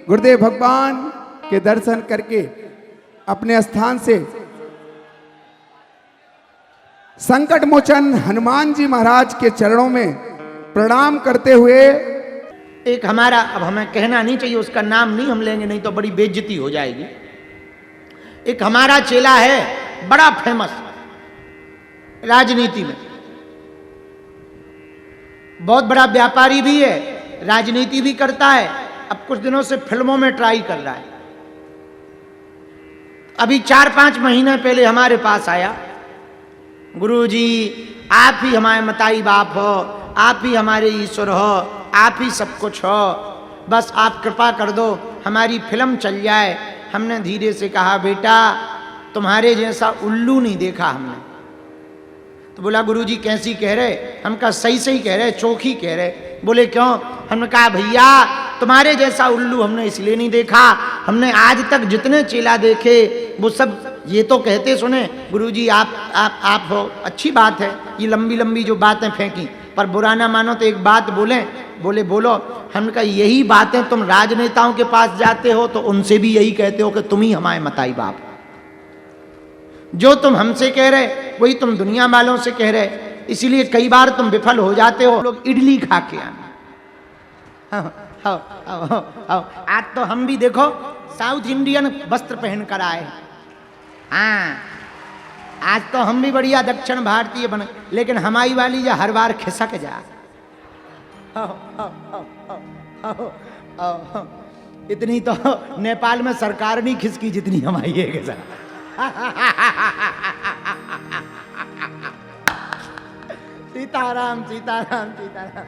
गुरुदेव भगवान के दर्शन करके अपने स्थान से संकट मोचन हनुमान जी महाराज के चरणों में प्रणाम करते हुए एक हमारा, अब हमें कहना नहीं चाहिए, उसका नाम नहीं हम लेंगे, नहीं तो बड़ी बेइज्जती हो जाएगी। एक हमारा चेला है बड़ा फेमस राजनीति में, बहुत बड़ा व्यापारी भी है, राजनीति भी करता है। अब कुछ दिनों से फिल्मों में ट्राई कर रहा है। अभी 4-5 महीने पहले हमारे पास आया, गुरुजी आप ही हमारे मताई बाप हो, आप ही हमारे ईश्वर हो, आप ही सब कुछ हो, बस आप कृपा कर दो हमारी फिल्म चल जाए। हमने धीरे से कहा बेटा तुम्हारे जैसा उल्लू नहीं देखा हमने। तो बोला गुरुजी कैसी कह रहे? हम कहा सही सही कह रहे, चौखी कह रहे। बोले क्यों? हमने कहा भैया तुम्हारे जैसा उल्लू हमने इसलिए नहीं देखा, हमने आज तक जितने चेला देखे वो सब ये तो कहते सुने गुरुजी आप हो, अच्छी बात है ये लंबी लंबी जो बातें फेंकी, पर बुरा ना मानो तो एक बात बोले बोलो। हमने कहा यही बातें तुम राजनेताओं के पास जाते हो तो उनसे भी यही कहते हो कि तुम ही हमारे मताई बाप। जो तुम हमसे कह रहे वही तुम दुनिया वालों से कह रहे, इसीलिए कई बार तुम विफल हो जाते हो। लोग इडली खा के आना, आज तो हम भी देखो साउथ इंडियन वस्त्र पहन कर आए। हाँ आज तो हम भी बढ़िया दक्षिण भारतीय बने, लेकिन हमारी वाली जो हर बार खिसक जा। इतनी तो नेपाल में सरकार नहीं खिसकी जितनी हमारी है के साथ। सीताराम सीताराम सीताराम।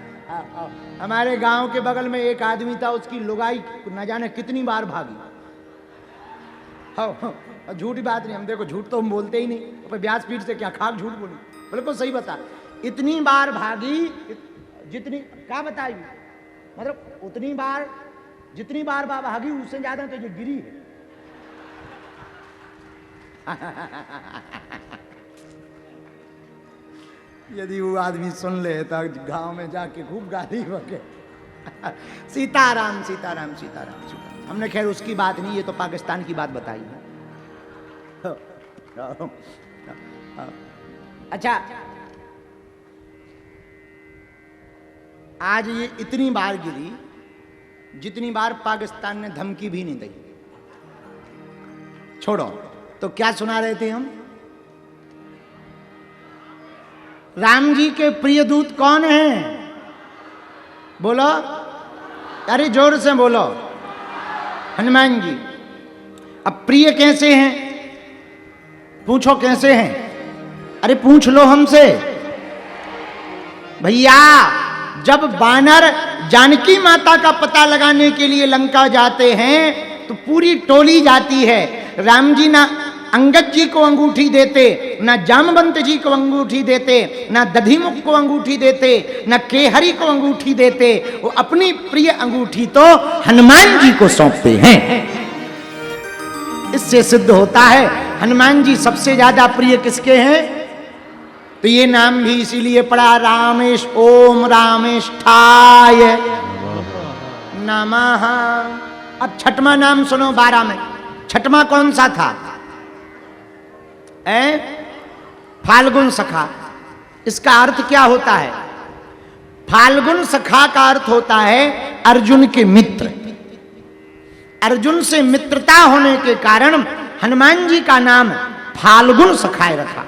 हमारे गांव के बगल में एक आदमी था, उसकी लुगाई न जाने कितनी बार भागी। झूठी बात नहीं, हम देखो झूठ तो हम बोलते ही नहीं, पर व्यासपीठ से क्या खाक झूठ बोली, बिल्कुल सही बता। इतनी बार भागी जितनी क्या बताई, मतलब उतनी बार जितनी बार भागी उससे ज्यादा तो जो गिरी है। यदि वो आदमी सुन ले तो गांव में जाके खूब गाली बके। सीताराम सीताराम सीताराम सीताराम। हमने खैर उसकी बात नहीं, ये तो पाकिस्तान की बात बताई है। अच्छा आज ये इतनी बार गिरी जितनी बार पाकिस्तान ने धमकी भी नहीं दी। छोड़ो, तो क्या सुना रहे थे हम? राम जी के प्रिय दूत कौन हैं? बोलो, अरे जोर से बोलो। हनुमान जी। अब प्रिय कैसे हैं? पूछो कैसे हैं? अरे पूछ लो हमसे भैया। जब वानर जानकी माता का पता लगाने के लिए लंका जाते हैं तो पूरी टोली जाती है। राम जी ना अंगद जी को अंगूठी देते, ना जामवंत जी को अंगूठी देते, ना दधिमुख को अंगूठी देते, ना केहरी को अंगूठी देते, वो अपनी प्रिय अंगूठी तो हनुमान जी को सौंपते हैं। इससे सिद्ध होता है हनुमान जी सबसे ज्यादा प्रिय किसके हैं? तो ये नाम भी इसीलिए पड़ा, रामेश ओम रामेष्ठाय नमः। अब छठवां नाम सुनो 12 में। छठवां कौन सा था? फाल्गुन सखा। इसका अर्थ क्या होता है? फाल्गुन सखा का अर्थ होता है अर्जुन के मित्र। अर्जुन से मित्रता होने के कारण हनुमान जी का नाम फाल्गुन सखाय रखा।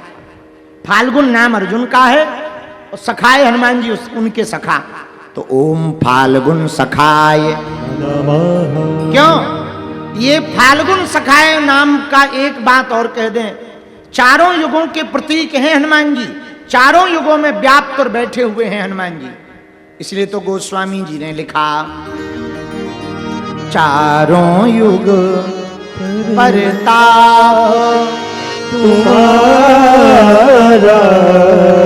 फाल्गुन नाम अर्जुन का है और सखाय हनुमान जी उनके सखा, तो ओम फाल्गुन सखाय नमः। क्यों? ये फाल्गुन सखाय नाम का एक बात और कह दें, चारों युगों के प्रतीक हैं हनुमान जी। चारों युगों में व्याप्त और बैठे हुए हैं हनुमान जी। इसलिए तो गोस्वामी जी ने लिखा, चारों युग परताप तुम्हारा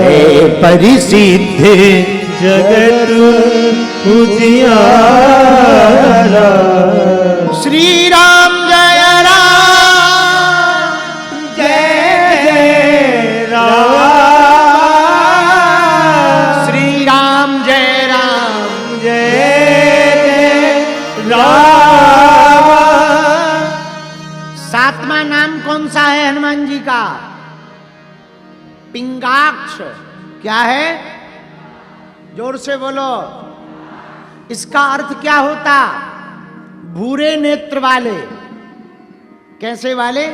है, परिसिद्ध जगत उजियारा। श्री राम जय राम जय जय राम, श्री राम जय राम जय जय राम। 11वां नाम कौन सा है हनुमान जी का? पिंगाक्ष। क्या है? जोर से बोलो। इसका अर्थ क्या होता? भूरे नेत्र वाले। कैसे वाले?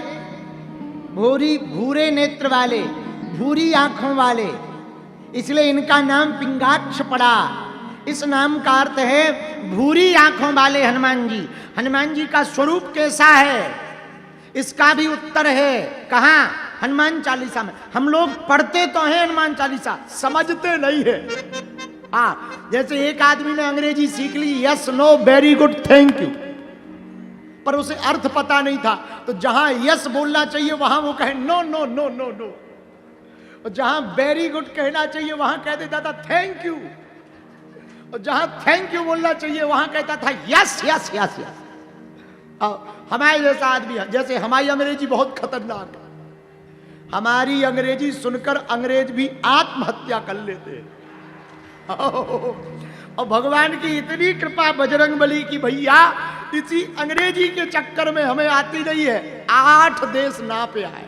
भूरे नेत्र वाले, भूरी आंखों वाले, इसलिए इनका नाम पिंगाक्ष पड़ा। इस नाम का अर्थ है भूरी आंखों वाले हनुमान जी। हनुमान जी का स्वरूप कैसा है, इसका भी उत्तर है। कहां? हनुमान चालीसा में। हम लोग पढ़ते तो हैं हनुमान चालीसा, समझते नहीं है। हाँ, जैसे एक आदमी ने अंग्रेजी सीख ली, yes no very good thank you, पर उसे अर्थ पता नहीं था, तो जहां यस बोलना चाहिए वहां वो कहे no no no no no, और जहां वेरी गुड कहना चाहिए वहां कह देता था थैंक यू, और जहां थैंक यू बोलना चाहिए वहां कहता था यस यस यस यस। हमारे जैसा आदमी है, जैसे हमारी अंग्रेजी बहुत खतरनाक है, हमारी अंग्रेजी सुनकर अंग्रेज भी आत्महत्या कर लेते हैं। और भगवान की इतनी कृपा बजरंगबली की भैया इसी अंग्रेजी के चक्कर में हमें आती नहीं है। 8 देश नापे आए,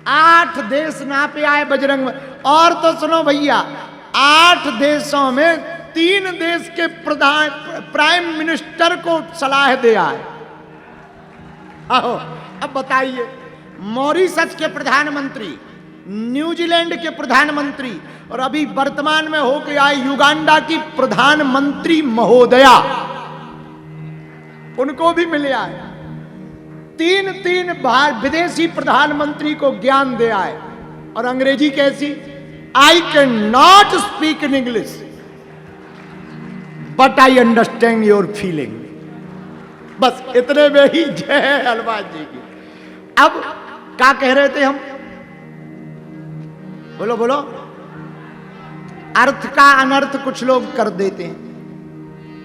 8 देश नापे आए बजरंग। और तो सुनो भैया, 8 देशों में 3 देश के प्राइम मिनिस्टर को सलाह दे आए। आओ अब बताइए, मॉरिशस के प्रधानमंत्री, न्यूजीलैंड के प्रधानमंत्री, और अभी वर्तमान में होके आए युगांडा की प्रधानमंत्री महोदया, उनको भी मिले आए। 3 विदेशी प्रधानमंत्री को ज्ञान दे आए। और अंग्रेजी कैसी? I can not speak in English but I understand your feeling. बस इतने में ही जय हनुमान जी की। अब क्या कह रहे थे हम? बोलो बोलो। अर्थ का अनर्थ कुछ लोग कर देते हैं।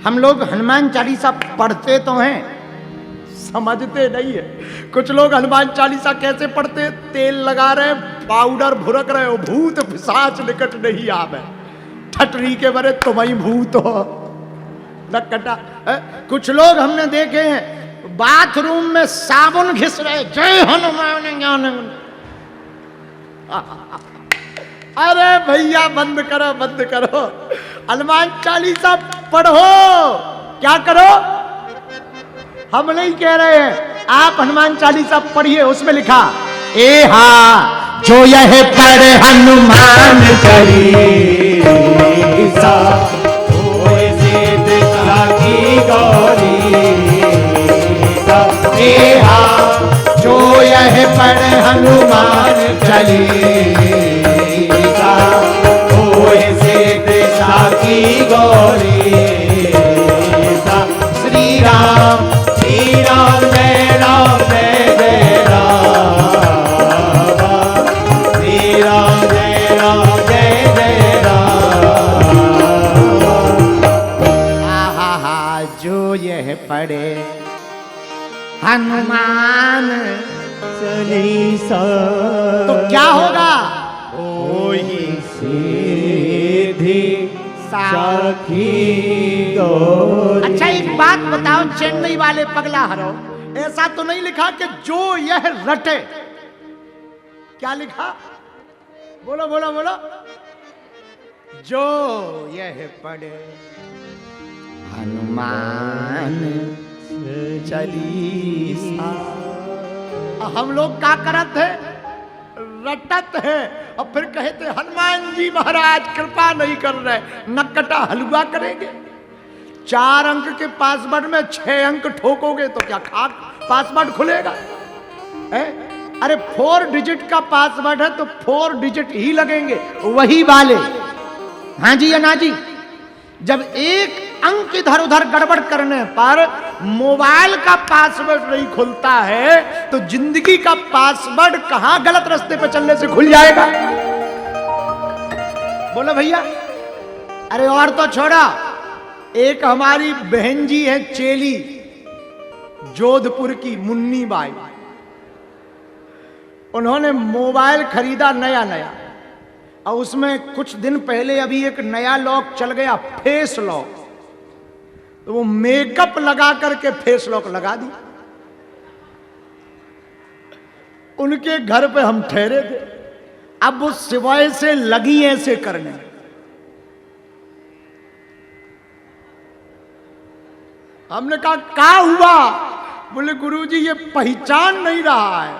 हम लोग हनुमान चालीसा पढ़ते तो हैं, समझते नहीं है। कुछ लोग हनुमान चालीसा कैसे पढ़ते? तेल लगा रहे, पाउडर भुरक रहे हो, भूत पिशाच निकट नहीं आवे, ठटरी के बरे तुम्हारी भूत हो नकटा। कुछ लोग हमने देखे हैं बाथरूम में साबुन घिस रहे, जय हनुमान ज्ञान। अरे भैया बंद करो बंद करो, हनुमान चालीसा पढ़ो। क्या करो? हम नहीं कह रहे हैं, आप हनुमान चालीसा पढ़िए। उसमें लिखा ए हा जो यह पढ़े हनुमान चालीसा होए सिद्ध की गौरी। ए हा जो यह पढ़े हनुमान चालीसा होए सिद्ध की गौरी। श्री राम जय राम जय जय राम, श्री राम जय जय राम। आहा जो यह पढ़े हनुमान चालीसा तो क्या होगा? होई सीधी साखी गौरी। अच्छा एक बात बताओ, चेन्नई वाले पगला हरो, ऐसा तो नहीं लिखा कि जो यह रटे? क्या लिखा? बोलो बोलो बोलो। जो यह पढ़े हनुमान चालीसा। हम लोग क्या करत है? रटत है, और फिर कहते हनुमान जी महाराज कृपा नहीं कर रहे, नकटा हलवा करेंगे। 4 अंक के पासवर्ड में 6 अंक ठोकोगे तो क्या खाक पासवर्ड खुलेगा? अरे 4 डिजिट का पासवर्ड है तो 4 डिजिट ही लगेंगे, वही वाले। हाँ जी या ना जी? जब एक अंक इधर उधर गड़बड़ करने पर मोबाइल का पासवर्ड नहीं खुलता है, तो जिंदगी का पासवर्ड कहां गलत रास्ते पर चलने से खुल जाएगा? बोलो भैया। अरे और तो छोड़ा, एक हमारी बहन जी है चेली, जोधपुर की मुन्नी बाई। उन्होंने मोबाइल खरीदा नया नया, और उसमें कुछ दिन पहले अभी एक नया लॉक चल गया, फेस लॉक। तो वो मेकअप लगा करके फेस लॉक लगा दी। उनके घर पे हम ठहरे थे। अब वो सिवाय से लगी ऐसे करने। हमने कहा क्या हुआ? बोले गुरुजी ये पहचान नहीं रहा है।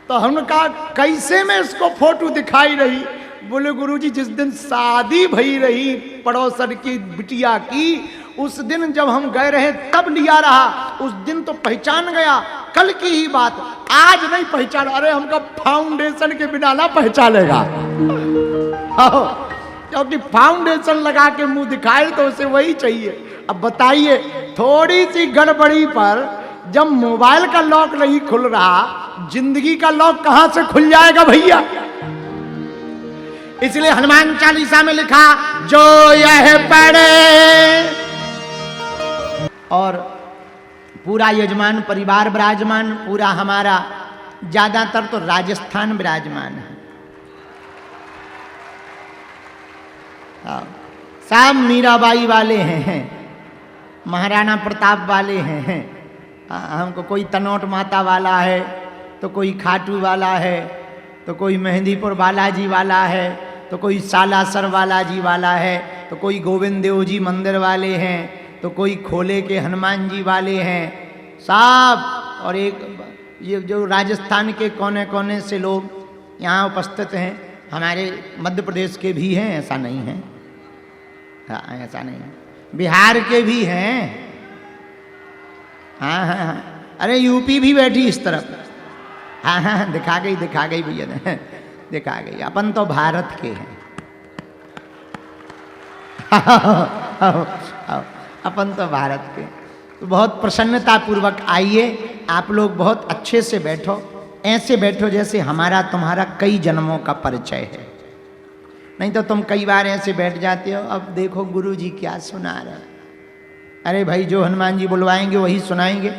तो हमने कहा कैसे में इसको फोटो दिखाई रही? बोले गुरुजी जिस दिन शादी भई रही पड़ोसन की बिटिया की, उस दिन जब हम गए रहे तब लिया रहा। उस दिन तो पहचान गया, कल की ही बात, आज नहीं पहचान। अरे हमका फाउंडेशन के बिना ना पहचानेगा, क्योंकि फाउंडेशन लगा के मुंह दिखाए तो उसे वही चाहिए। अब बताइए, थोड़ी सी गड़बड़ी पर जब मोबाइल का लॉक नहीं खुल रहा, जिंदगी का लॉक कहां से खुल जाएगा भैया? इसलिए हनुमान चालीसा में लिखा, जो यह पढ़े, और पूरा यजमान परिवार विराजमान, पूरा हमारा ज्यादातर तो राजस्थान विराजमान है। सब मीराबाई वाले हैं, महाराणा प्रताप वाले हैं। हमको कोई तनोट माता वाला है, तो कोई खाटू वाला है, तो कोई मेहंदीपुर बालाजी वाला है, तो कोई सालासर बालाजी वाला है, तो कोई गोविंद देव जी मंदिर वाले हैं, तो कोई खोले के हनुमान जी वाले हैं, सब। और एक ये जो राजस्थान के कोने कोने से लोग यहाँ उपस्थित हैं, हमारे मध्य प्रदेश के भी हैं, ऐसा नहीं है, हाँ ऐसा नहीं है, बिहार के भी हैं, हाँ हाँ हाँ, अरे यूपी भी बैठी इस तरफ, हाँ हाँ दिखा गई भैया ने, दिखा गई। अपन तो भारत के हैं, अपन तो भारत के। तो बहुत प्रसन्नता पूर्वक आइए, आप लोग बहुत अच्छे से बैठो, ऐसे बैठो जैसे हमारा तुम्हारा कई जन्मों का परिचय है। नहीं तो तुम कई बार ऐसे बैठ जाते हो, अब देखो गुरुजी क्या सुना रहे हैं। अरे भाई जो हनुमान जी बुलवाएंगे वही सुनाएंगे।